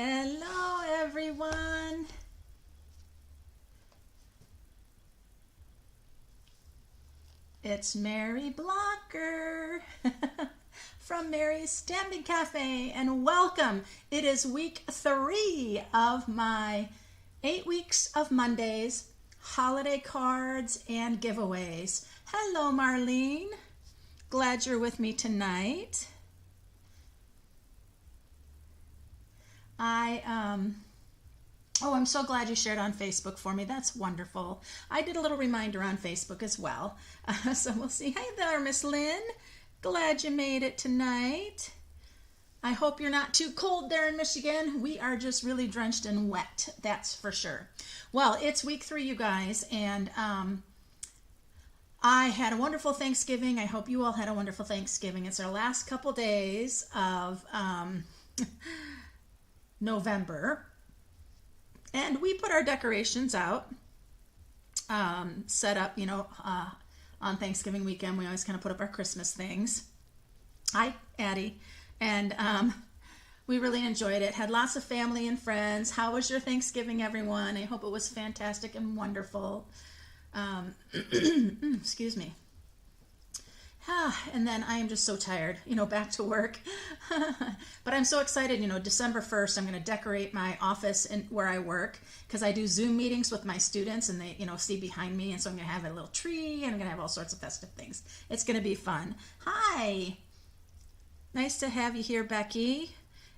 Hello, everyone. It's Mary Blocker from Mary's Stampin' Cafe, and welcome. It is week 3 of my 8 weeks of Mondays, holiday cards, and giveaways. Hello, Marlene. Glad you're with me tonight. I'm so glad you shared on Facebook for me. That's wonderful. I did a little reminder on Facebook as well. So we'll see. Hey there, Miss Lynn. Glad you made it tonight. I hope you're not too cold there in Michigan. We are just really drenched and wet, that's for sure. Well, it's week 3, you guys, and I had a wonderful Thanksgiving. I hope you all had a wonderful Thanksgiving. It's our last couple days of November. And we put our decorations out, set up, on Thanksgiving weekend. We always kind of put up our Christmas things. Hi, Addie. And we really enjoyed it. Had lots of family and friends. How was your Thanksgiving, everyone? I hope it was fantastic and wonderful. Excuse me. And then I am just so tired, back to work. But I'm so excited, December 1st, I'm going to decorate my office where I work, because I do Zoom meetings with my students, and they, see behind me. And so I'm going to have a little tree, and I'm going to have all sorts of festive things. It's going to be fun. Hi. Nice to have you here, Becky.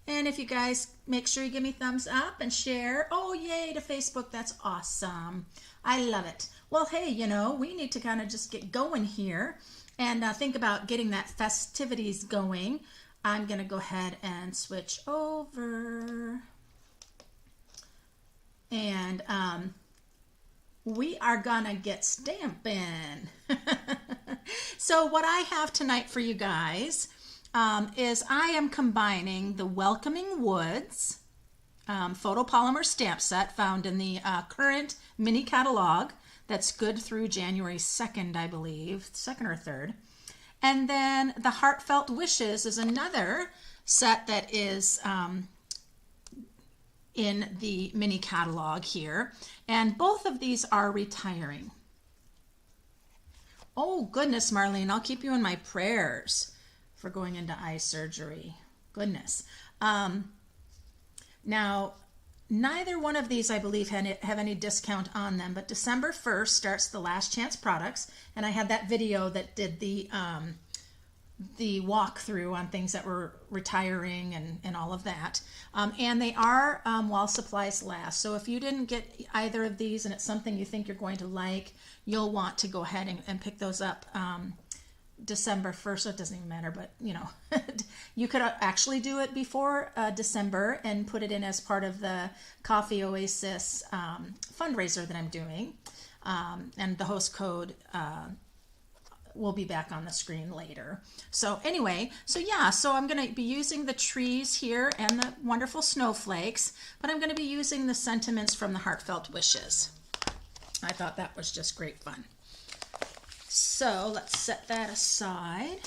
And if you guys make sure you give me thumbs up and share. Oh, yay, to Facebook. That's awesome. I love it. Well, hey, we need to kind of just get going here. And think about getting that festivities going. I'm going to go ahead and switch over. And we are going to get stamping. So what I have tonight for you guys is I am combining the Welcoming Woods photopolymer stamp set found in the current mini catalog. That's good through January 2nd, I believe, 2nd or 3rd. And then the Heartfelt Wishes is another set that is in the mini catalog here. And both of these are retiring. Oh, goodness, Marlene, I'll keep you in my prayers for going into eye surgery. Goodness. Now, neither one of these, I believe, have any discount on them, but December 1st starts the Last Chance products, and I had that video that did the walkthrough on things that were retiring and all of that. And they are while supplies last. So if you didn't get either of these and it's something you think you're going to like, you'll want to go ahead and pick those up December 1st, so it doesn't even matter, but you could actually do it before December and put it in as part of the Coffee Oasis fundraiser that I'm doing. And the host code will be back on the screen later. So anyway, so I'm going to be using the trees here and the wonderful snowflakes, but I'm going to be using the sentiments from the Heartfelt Wishes. I thought that was just great fun. So let's set that aside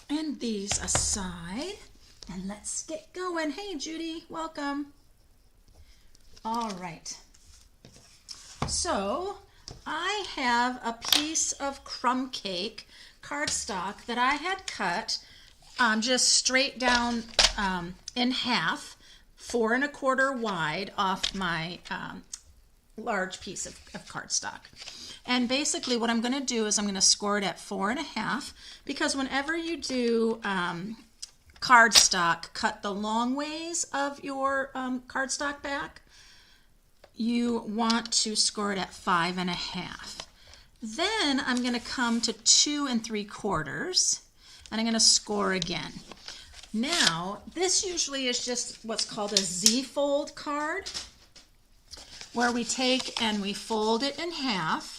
and these aside, and let's get going. Hey, Judy, welcome. All right. So I have a piece of crumb cake cardstock that I had cut just straight down in half, 4 1/4 wide off my large piece of cardstock. And basically what I'm going to do is I'm going to score it at 4 1/2, because whenever you do cardstock, cut the long ways of your cardstock back, you want to score it at 5 1/2. Then I'm going to come to 2 3/4, and I'm going to score again. Now, this usually is just what's called a Z-fold card, where we take and we fold it in half,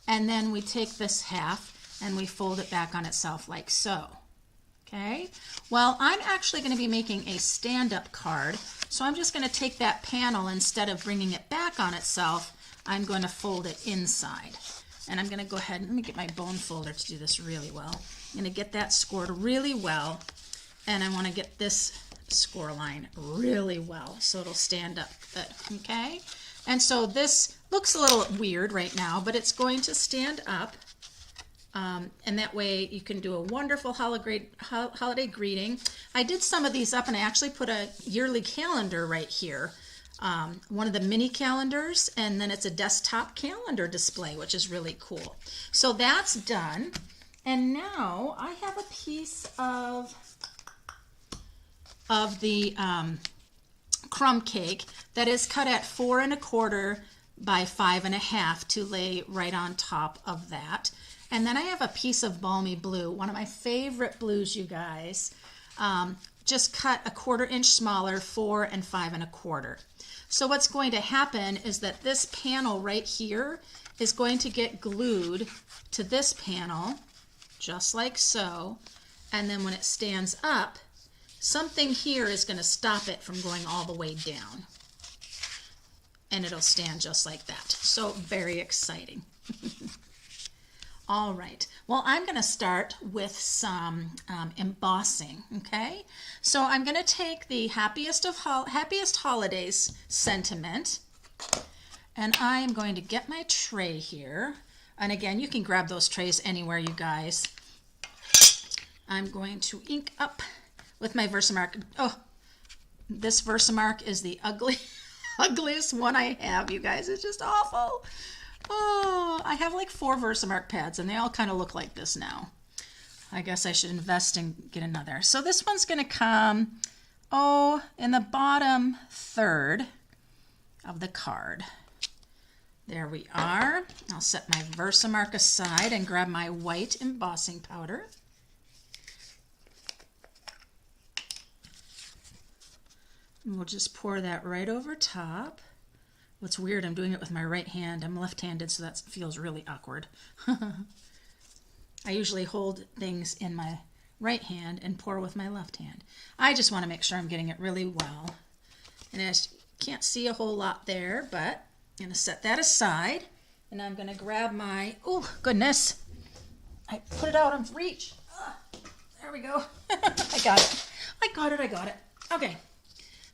and then we take this half and we fold it back on itself like so. Okay? Well, I'm actually going to be making a stand-up card, so I'm just going to take that panel, instead of bringing it back on itself, I'm going to fold it inside. And I'm going to go ahead and let me get my bone folder to do this really well. I'm going to get that scored really well, and I want to get this score line really well so it'll stand up good, okay? And so this looks a little weird right now, but it's going to stand up. And that way you can do a wonderful holiday greeting. I did some of these up and I actually put a yearly calendar right here. One of the mini calendars, and then it's a desktop calendar display, which is really cool. So that's done. And now I have a piece of the crumb cake that is cut at 4 1/4 by 5 1/2 to lay right on top of that. And then I have a piece of balmy blue, one of my favorite blues, you guys. Just cut a 1/4 inch smaller, 4 and 5 1/4. So what's going to happen is that this panel right here is going to get glued to this panel, just like so. And then when it stands up, something here is going to stop it from going all the way down. And it'll stand just like that. So very exciting. All right, well, I'm going to start with some embossing, okay? So I'm going to take the happiest holidays sentiment, and I am going to get my tray here. And again, you can grab those trays anywhere, you guys. I'm going to ink up with my Versamark. Oh, this Versamark is the ugliest one I have, you guys. It's just awful. Oh, I have like 4 Versamark pads and they all kind of look like this now. I guess I should invest and get another. So this one's going to come, in the bottom third of the card. There we are. I'll set my Versamark aside and grab my white embossing powder. And we'll just pour that right over top. What's weird, I'm doing it with my right hand. I'm left-handed, so that feels really awkward. I usually hold things in my right hand and pour with my left hand. I just want to make sure I'm getting it really well. And I can't see a whole lot there, but I'm going to set that aside. And I'm going to grab my, oh, goodness. I put it out of reach. There we go. I got it. Okay.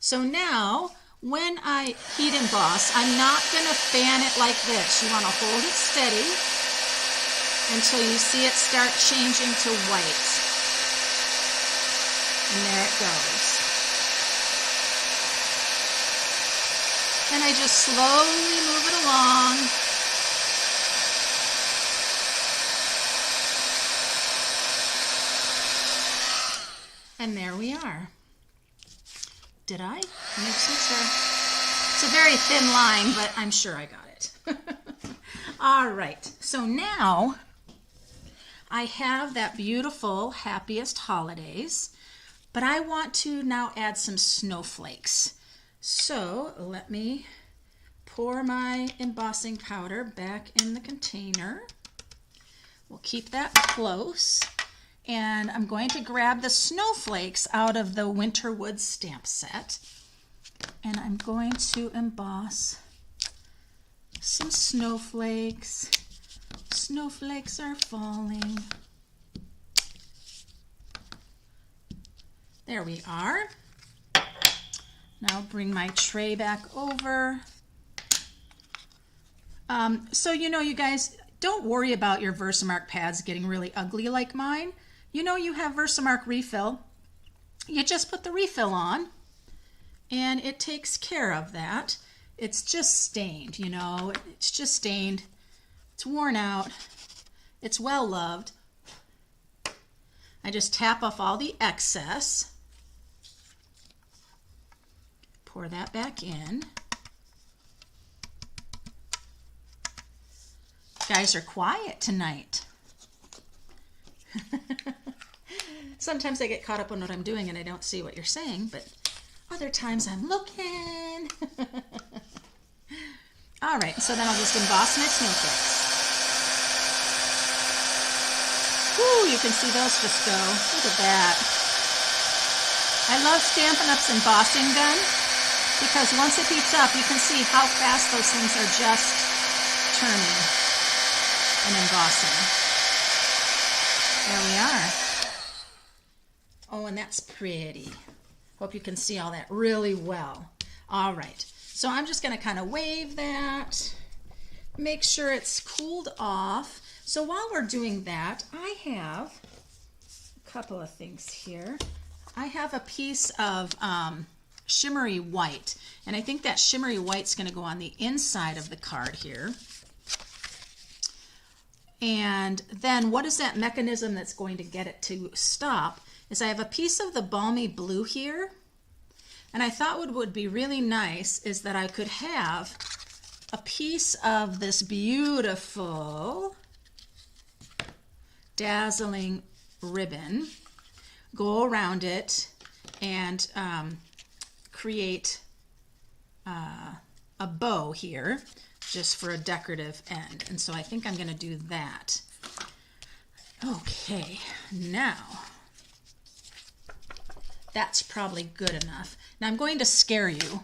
So now, when I heat emboss, I'm not going to fan it like this. You want to hold it steady until you see it start changing to white. And there it goes. And I just slowly move it along. And there we are. Did I? Make sure. It's a very thin line, but I'm sure I got it. All right. So now I have that beautiful happiest holidays, but I want to now add some snowflakes. So let me pour my embossing powder back in the container. We'll keep that close. And I'm going to grab the snowflakes out of the Winterwood stamp set. And I'm going to emboss some snowflakes. Snowflakes are falling. There we are. Now bring my tray back over. So you guys, don't worry about your Versamark pads getting really ugly like mine. You have Versamark refill. You just put the refill on and it takes care of that. It's just stained, it's just stained. It's worn out. It's well loved. I just tap off all the excess. Pour that back in. You guys are quiet tonight. Sometimes I get caught up on what I'm doing and I don't see what you're saying, but other times I'm looking. All right, so then I'll just emboss my snowflakes. Woo, you can see those just go. Look at that. I love Stampin' Up's embossing gun because once it heats up, you can see how fast those things are just turning and embossing. There we are. Oh, and that's pretty. Hope you can see all that really well. All right, so I'm just going to kind of wave that, make sure it's cooled off. So while we're doing that, I have a couple of things here. I have a piece of shimmery white, and I think that shimmery white's going to go on the inside of the card here. And then what is that mechanism that's going to get it to stop is I have a piece of the balmy blue here, and I thought what would be really nice is that I could have a piece of this beautiful dazzling ribbon go around it and create a bow here just for a decorative end. And so I think I'm going to do that. Okay, now that's probably good enough. Now I'm going to scare you.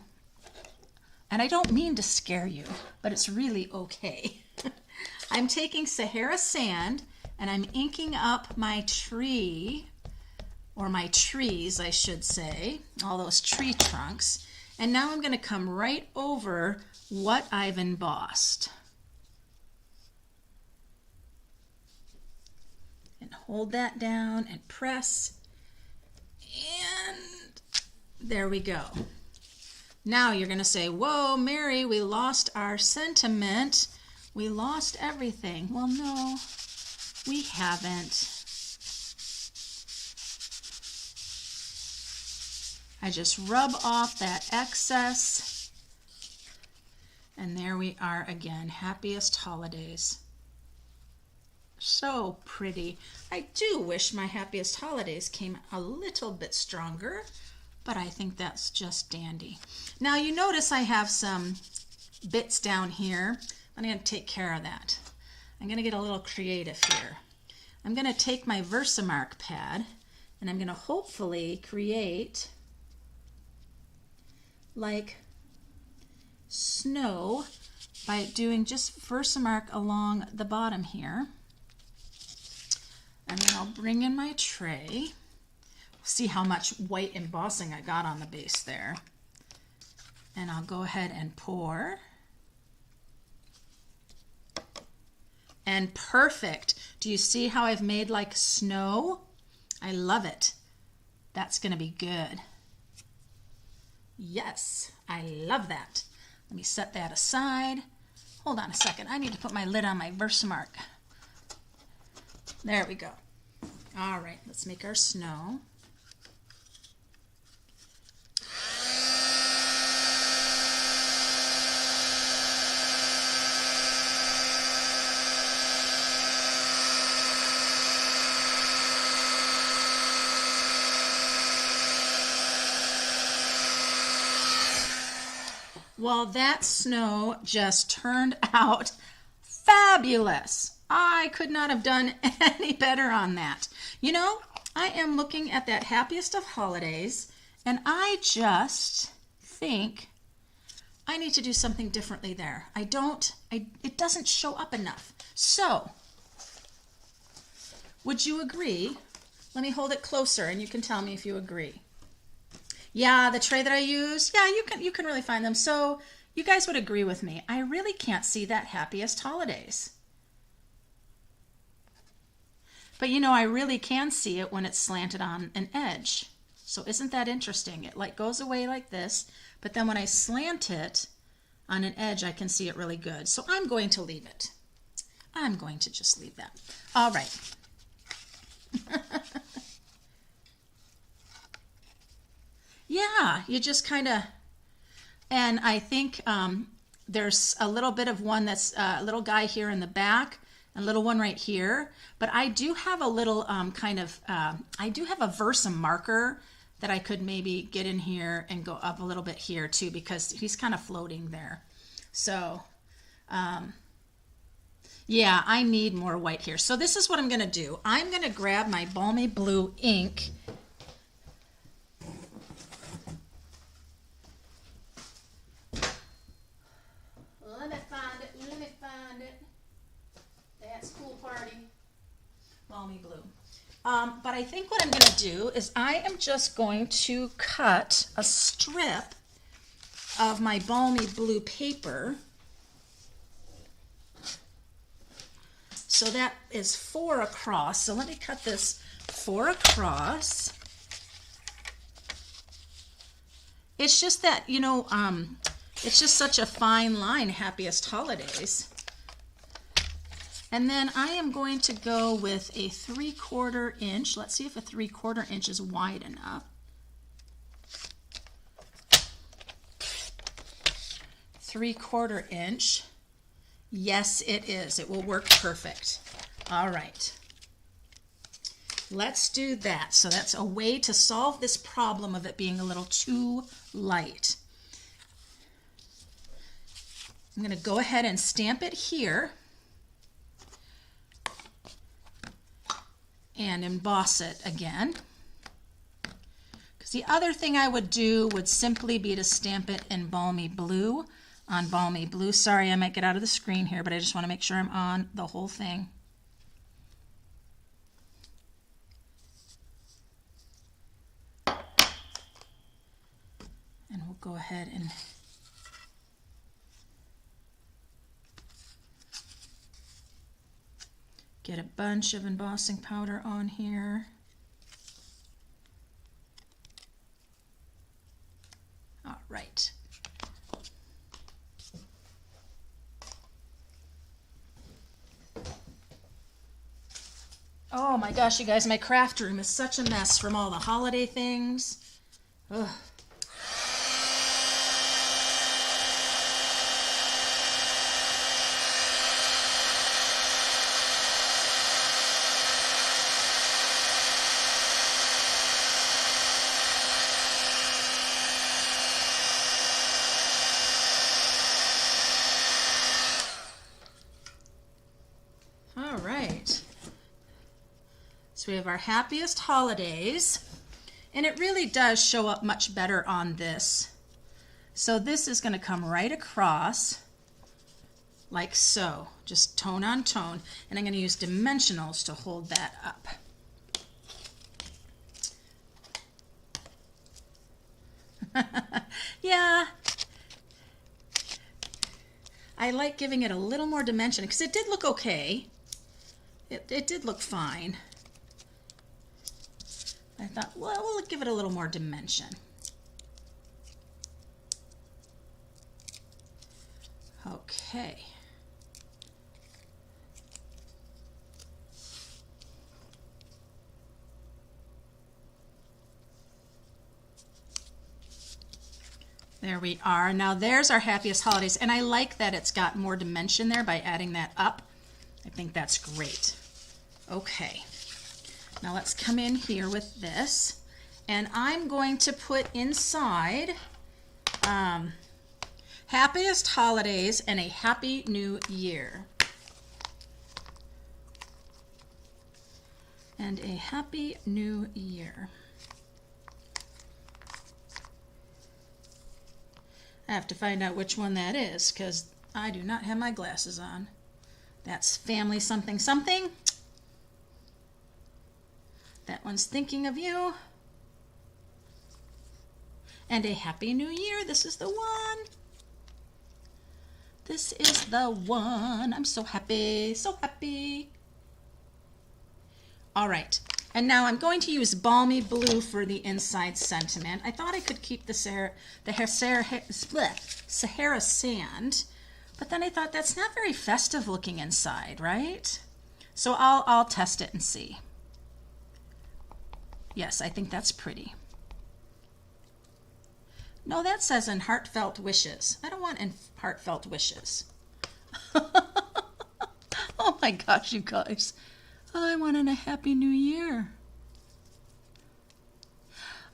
And I don't mean to scare you, but it's really okay. I'm taking Sahara sand and I'm inking up my tree, or my trees, I should say, all those tree trunks. And now I'm going to come right over what I've embossed. And hold that down and press. And there we go. Now you're going to say, whoa, Mary, we lost our sentiment. We lost everything. Well, no, we haven't. I just rub off that excess. And there we are again. Happiest holidays. So pretty. I do wish my happiest holidays came a little bit stronger, but I think that's just dandy. Now you notice I have some bits down here. I'm going to take care of that. I'm going to get a little creative here. I'm going to take my Versamark pad and I'm going to hopefully create like snow by doing just Versamark along the bottom here. And then I'll bring in my tray. See how much white embossing I got on the base there. And I'll go ahead and pour. And perfect. Do you see how I've made like snow? I love it. That's going to be good. Yes, I love that. Let me set that aside. Hold on a second. I need to put my lid on my Versamark. There we go. All right, let's make our snow. Well, that snow just turned out fabulous. I could not have done any better on that. You know, I am looking at that happiest of holidays, and I just think I need to do something differently there. It doesn't show up enough. So, would you agree? Let me hold it closer and you can tell me if you agree. Yeah, the tray that I use, yeah, you can really find them. So you guys would agree with me. I really can't see that happiest holidays. But you know, I really can see it when it's slanted on an edge. So isn't that interesting? It like goes away like this, but then when I slant it on an edge, I can see it really good. So I'm going to leave it. I'm going to just leave that. All right. Yeah, you just kind of, and I think there's a little bit of one that's a little guy here in the back, a little one right here, but I do have a little I do have a Versa marker that I could maybe get in here and go up a little bit here too, because he's kind of floating there. So, yeah, I need more white here. So this is what I'm going to do. I'm going to grab my balmy blue ink. Let me find it. That's cool party. Balmy blue. But I think what I'm going to do is I am just going to cut a strip of my balmy blue paper. So that is 4 across. So let me cut this 4 across. It's just that, you know, it's just such a fine line, happiest holidays. And then I am going to go with a 3/4 inch. Let's see if a 3/4 inch is wide enough. 3/4 inch. Yes, it is. It will work perfect. All right. Let's do that. So that's a way to solve this problem of it being a little too light. I'm going to go ahead and stamp it here and emboss it again. Because the other thing I would do would simply be to stamp it in balmy blue on balmy blue. Sorry, I might get out of the screen here, but I just want to make sure I'm on the whole thing. And we'll go ahead and get a bunch of embossing powder on here. All right. Oh my gosh, you guys, my craft room is such a mess from all the holiday things. Ugh. All right. So we have our happiest holidays, and it really does show up much better on this. So this is going to come right across like so, just tone on tone, and I'm going to use dimensionals to hold that up. Yeah, I like giving it a little more dimension because it did look okay. It did look fine. I thought, well, we'll give it a little more dimension. Okay. There we are. Now there's our happiest holidays, and I like that it's got more dimension there by adding that up. I think that's great. Okay. Now let's come in here with this, and I'm going to put inside happiest holidays and a happy new year. And a happy new year. I have to find out which one that is because I do not have my glasses on. That's family something something. That one's thinking of you. And a happy new year. This is the one. This is the one. I'm so happy, so happy. All right. And now I'm going to use balmy blue for the inside sentiment. I thought I could keep the Sahara sand, but then I thought that's not very festive looking inside, right? So I'll test it and see. Yes, I think that's pretty. No, that says in heartfelt wishes. I don't want in heartfelt wishes. Oh my gosh, you guys. I want in a happy new year.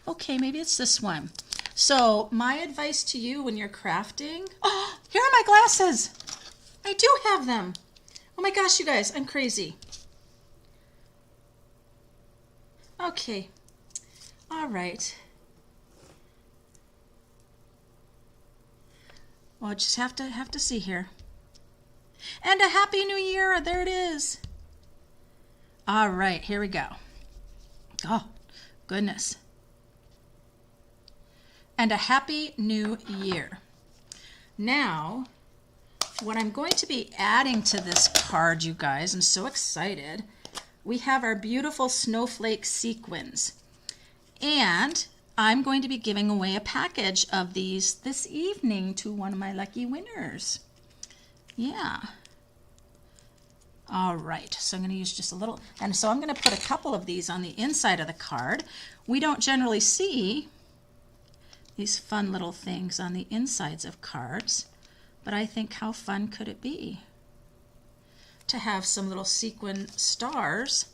Okay, maybe it's this one. So my advice to you when you're crafting, oh, here are my glasses. I do have them. Oh my gosh, you guys, I'm crazy. Okay, all right. Well, I just have to see here. And a happy new year, there it is. All right, here we go. Oh, goodness. And a happy new year. Now, what I'm going to be adding to this card, you guys, I'm so excited. We have our beautiful snowflake sequins. And I'm going to be giving away a package of these this evening to one of my lucky winners. Yeah. All right, so I'm going to use just a little, and so I'm going to put a couple of these on the inside of the card. We don't generally see these fun little things on the insides of cards, but I think how fun could it be to have some little sequin stars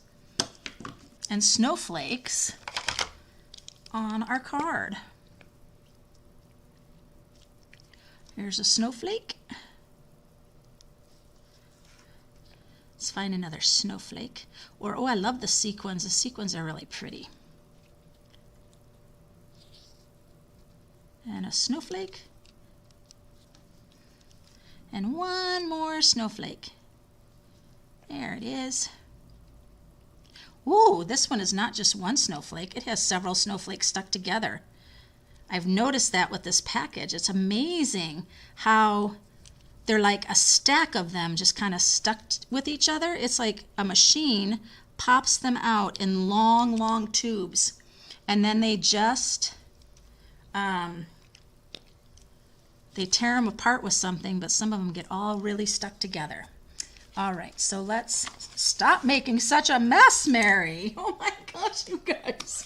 and snowflakes on our card. Here's a snowflake. Let's find another snowflake. Or, oh, I love the sequins. The sequins are really pretty. And a snowflake. And one more snowflake. There it is. Ooh, this one is not just one snowflake. It has several snowflakes stuck together. I've noticed that with this package. It's amazing how they're like a stack of them just kind of stuck with each other. It's like a machine pops them out in long, long tubes. And then they just, they tear them apart with something, but some of them get all really stuck together. All right, so let's stop making such a mess, Mary. Oh my gosh, you guys.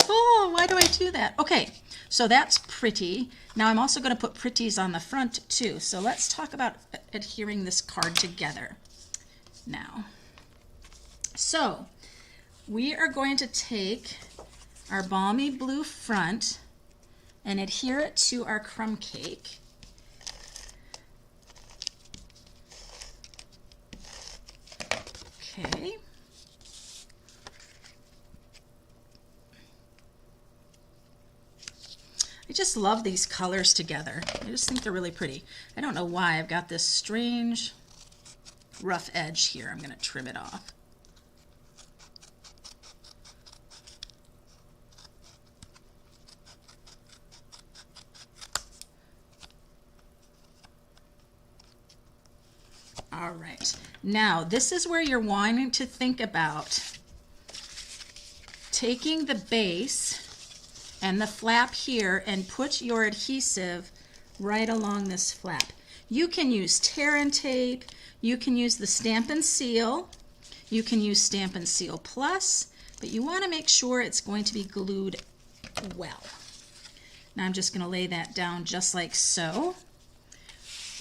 Oh, why do I do that? Okay, so that's pretty. Now I'm also going to put pretties on the front too. So let's talk about adhering this card together now. So we are going to take our balmy blue front and adhere it to our crumb cake. Okay. I just love these colors together. I just think they're really pretty. I don't know why I've got this strange rough edge here. I'm going to trim it off. All right, now this is where you're wanting to think about taking the base and the flap here and put your adhesive right along this flap. You can use tear and tape, you can use the Stampin' Seal, you can use Stampin' Seal Plus, but you want to make sure it's going to be glued well. Now I'm just going to lay that down just like so.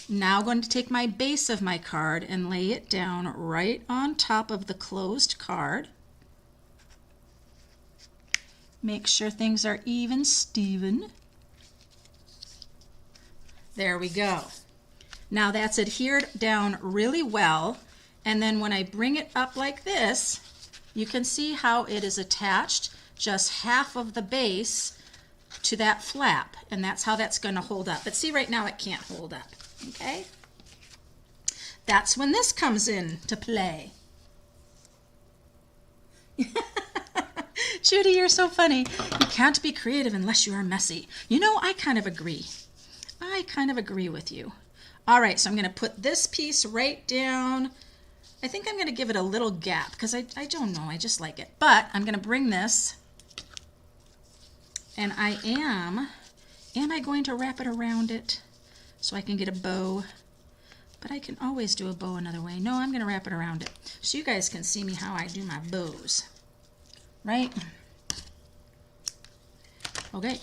Now I'm going to take my base of my card and lay it down right on top of the closed card. Make sure things are even Steven. There we go. Now that's adhered down really well, and then when I bring it up like this, you can see how it is attached just half of the base to that flap, and that's how that's going to hold up. But see, right now it can't hold up. Okay? That's when this comes in to play. Judy, you're so funny. You can't be creative unless you are messy. You know, I kind of agree. I kind of agree with you. All right, so I'm going to put this piece right down. I think I'm going to give it a little gap because I don't know. I just like it. But I'm going to bring this, and am I going to wrap it around it so I can get a bow? But I can always do a bow another way. No, I'm going to wrap it around it so you guys can see me how I do my bows. Right? Okay,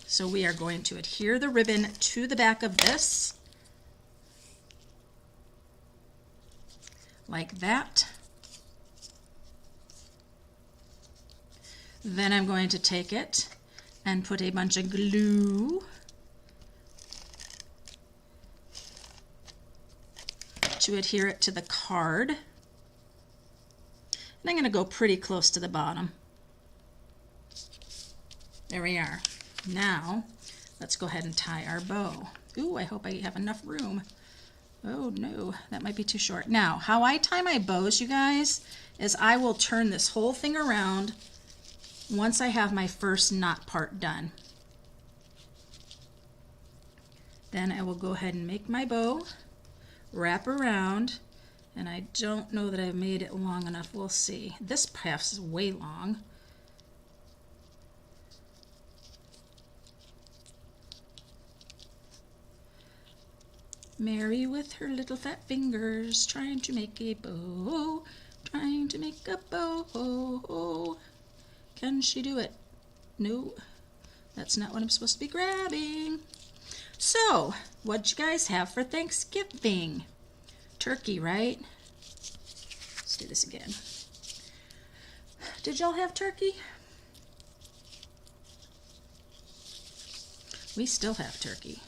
so we are going to adhere the ribbon to the back of this, like that. Then I'm going to take it and put a bunch of glue to adhere it to the card. And I'm going to go pretty close to the bottom. There we are. Now, let's go ahead and tie our bow. Ooh, I hope I have enough room. Oh no, that might be too short. Now, how I tie my bows, you guys, is I will turn this whole thing around once I have my first knot part done. Then I will go ahead and make my bow, wrap around, and I don't know that I've made it long enough. We'll see. This half is way long. Mary with her little fat fingers trying to make a bow, trying to make a bow. Can she do it? No, that's not what I'm supposed to be grabbing. So, what'd you guys have for Thanksgiving? Turkey, right? Let's do this again. Did y'all have turkey? We still have turkey.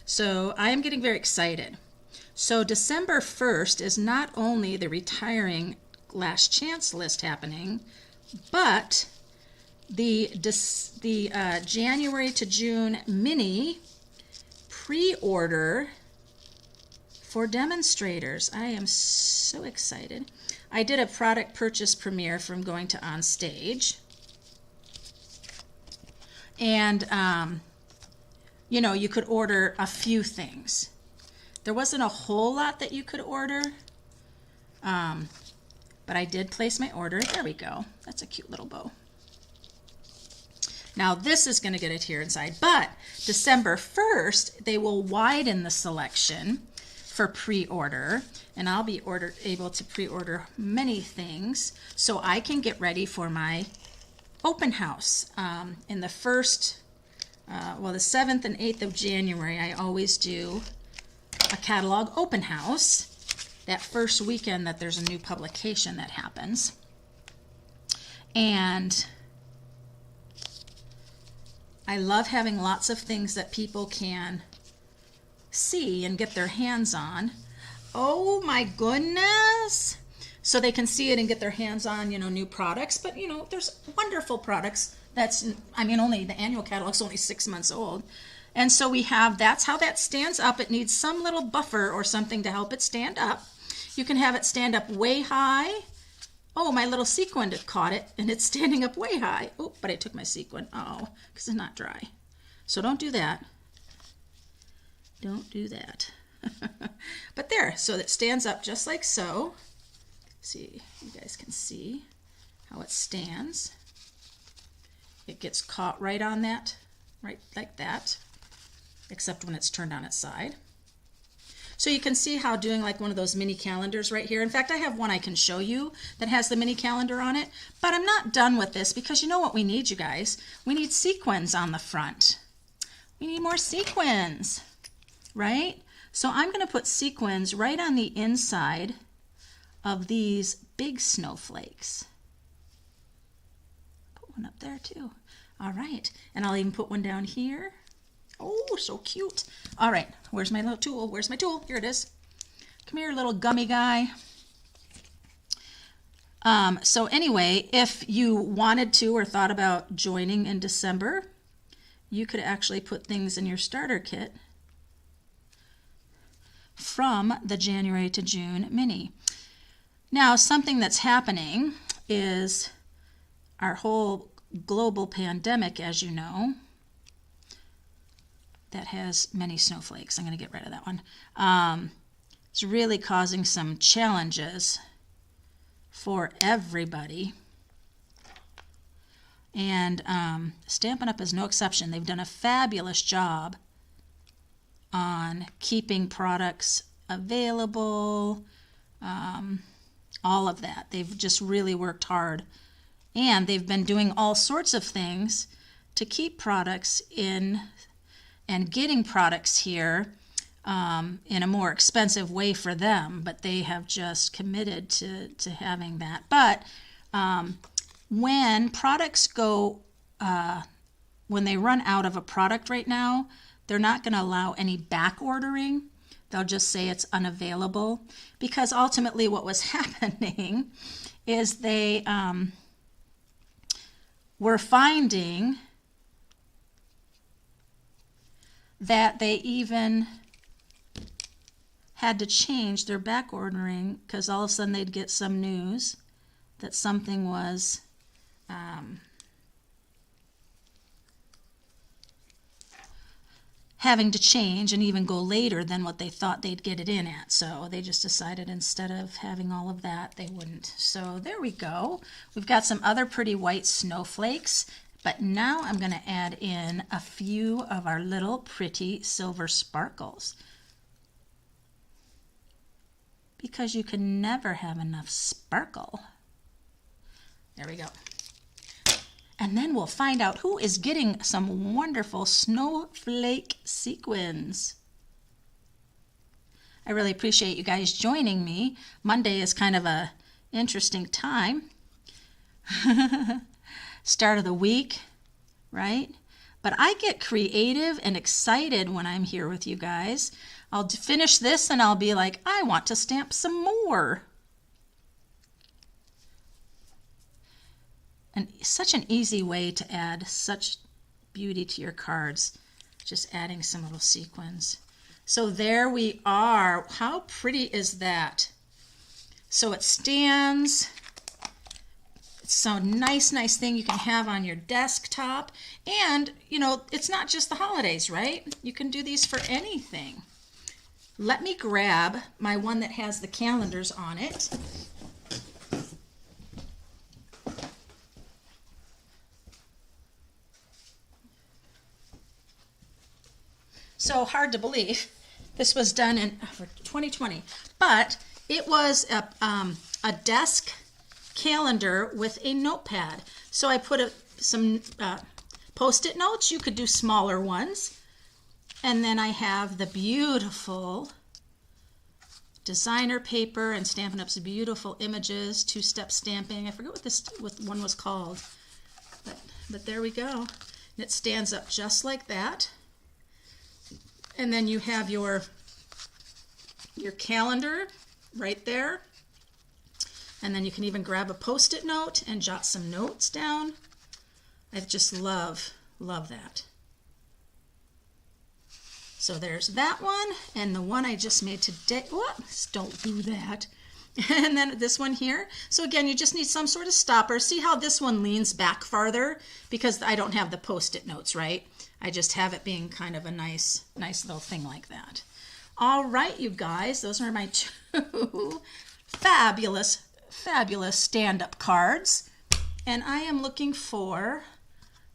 So I am getting very excited. So December 1st is not only the retiring last chance list happening, but the January to June mini pre-order for demonstrators. I am so excited. I did a product purchase premiere from going to On Stage. And, you know, you could order a few things. There wasn't a whole lot that you could order, but I did place my order. There we go. That's a cute little bow. Now this is going to get it here inside, but December 1st, they will widen the selection for pre-order, and I'll be able to pre-order many things so I can get ready for my open house. In the first, well, the 7th and 8th of January, I always do a catalog open house that first weekend that there's a new publication that happens. And I love having lots of things that people can see and get their hands on. Oh my goodness! So they can see it and get their hands on, you know, new products. But, you know, there's wonderful products. That's, I mean, only the annual catalog's only 6 months old. And so we have, that's how that stands up. It needs some little buffer or something to help it stand up. You can have it stand up way high. Oh, my little sequin caught it, and it's standing up way high. Oh, but I took my sequin. Oh, because it's not dry. So don't do that. Don't do that. But there, so it stands up just like so. See, you guys can see how it stands. It gets caught right on that, right like that, except when it's turned on its side. So you can see how doing like one of those mini calendars right here. In fact, I have one I can show you that has the mini calendar on it, but I'm not done with this because you know what we need, you guys? We need sequins on the front. We need more sequins, right? So I'm going to put sequins right on the inside of these big snowflakes. Put one up there too. All right, and I'll even put one down here. Oh, so cute. All right, where's my little tool? Where's my tool? Here it is. Come here, little gummy guy. So anyway, if you wanted to or thought about joining in December, you could actually put things in your starter kit from the January to June mini. Now, something that's happening is our whole global pandemic, as you know, that has many snowflakes. I'm going to get rid of that one. It's really causing some challenges for everybody. And Stampin' Up! Is no exception. They've done a fabulous job on keeping products available, all of that. They've just really worked hard. And they've been doing all sorts of things to keep products in and getting products here in a more expensive way for them, but they have just committed to having that. But when products go, when they run out of a product right now, they're not going to allow any back ordering. They'll just say it's unavailable, because ultimately what was happening is they were finding that they even had to change their back ordering because all of a sudden they'd get some news that something was having to change and even go later than what they thought they'd get it in at. So they just decided instead of having all of that, they wouldn't. So there we go. We've got some other pretty white snowflakes, but now I'm going to add in a few of our little pretty silver sparkles, because you can never have enough sparkle. There we go. And then we'll find out who is getting some wonderful snowflake sequins. I really appreciate you guys joining me. Monday is kind of a interesting time. Start of the week, right? But I get creative and excited when I'm here with you guys. I'll finish this and I'll be like, I want to stamp some more. And such an easy way to add such beauty to your cards, just adding some little sequins. So there we are. How pretty is that? So it stands. It's a nice thing you can have on your desktop. And, you know, it's not just the holidays, right? You can do these for anything. Let me grab my one that has the calendars on it. So hard to believe this was done in for 2020, but it was a desk calendar with a notepad. So I put some post-it notes. You could do smaller ones. And then I have the beautiful designer paper and Stampin' Up's beautiful images, two-step stamping. I forget what one was called, but there we go. And it stands up just like that. And then you have your calendar right there. And then you can even grab a post-it note and jot some notes down. I just love that. So there's that one, and the one I just made today. Whoops, don't do that. And then this one here. So again, you just need some sort of stopper. See how this one leans back farther? Because I don't have the post-it notes, right? I just have it being kind of a nice little thing like that. All right, you guys, those are my two fabulous stand-up cards. And I am looking for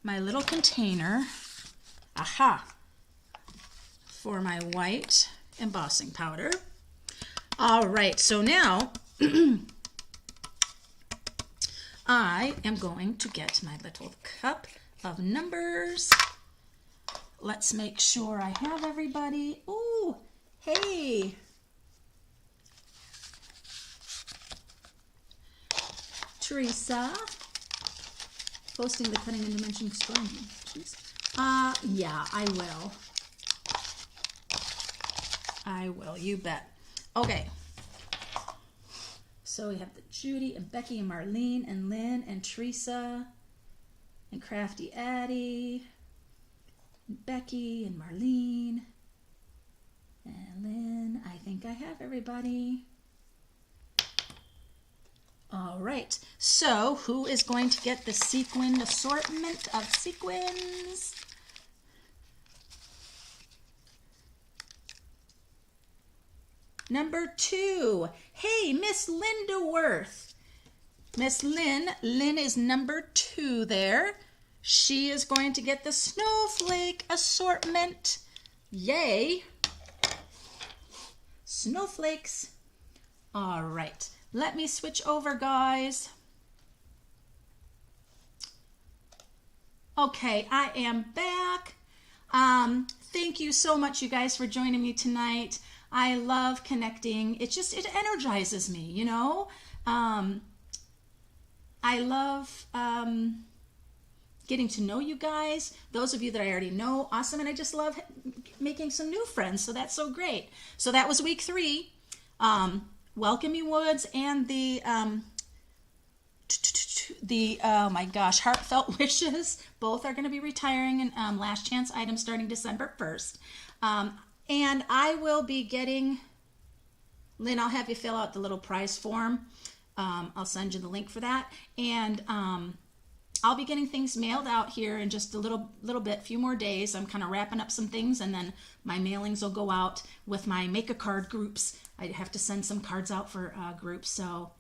my little container, for my white embossing powder. All right, so now I am going to get my little cup of numbers. Let's make sure I have everybody. Ooh, hey. Teresa, posting the cutting and dimension scoring. Jeez. Yeah, I will, you bet. Okay. So we have the Judy and Becky and Marlene and Lynn and Teresa and Crafty Addie. Becky and Marlene and Lynn. I think I have everybody. All right, so who is going to get the sequined assortment of sequins? Number 2. Hey, Miss Linda Worth. Miss Lynn is number 2 there. She is going to get the snowflake assortment. Yay. Snowflakes. All right. Let me switch over, guys. Okay, I am back. Thank you so much, you guys, for joining me tonight. I love connecting. It energizes me, you know. I love getting to know you guys. Those of you that I already know, awesome. And I just love making some new friends. So that's so great. So that was week 3. Welcome You Woods and the oh my gosh, Heartfelt Wishes. Both are going to be retiring and last chance items starting December 1st. And I will be getting Lynn, I'll have you fill out the little prize form. I'll send you the link for that. And I'll be getting things mailed out here in just a little bit, few more days. I'm kind of wrapping up some things, and then my mailings will go out with my make a card groups. I have to send some cards out for groups. So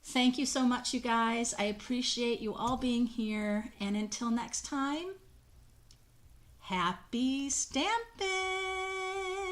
thank you so much, you guys. I appreciate you all being here. And until next time, happy stamping!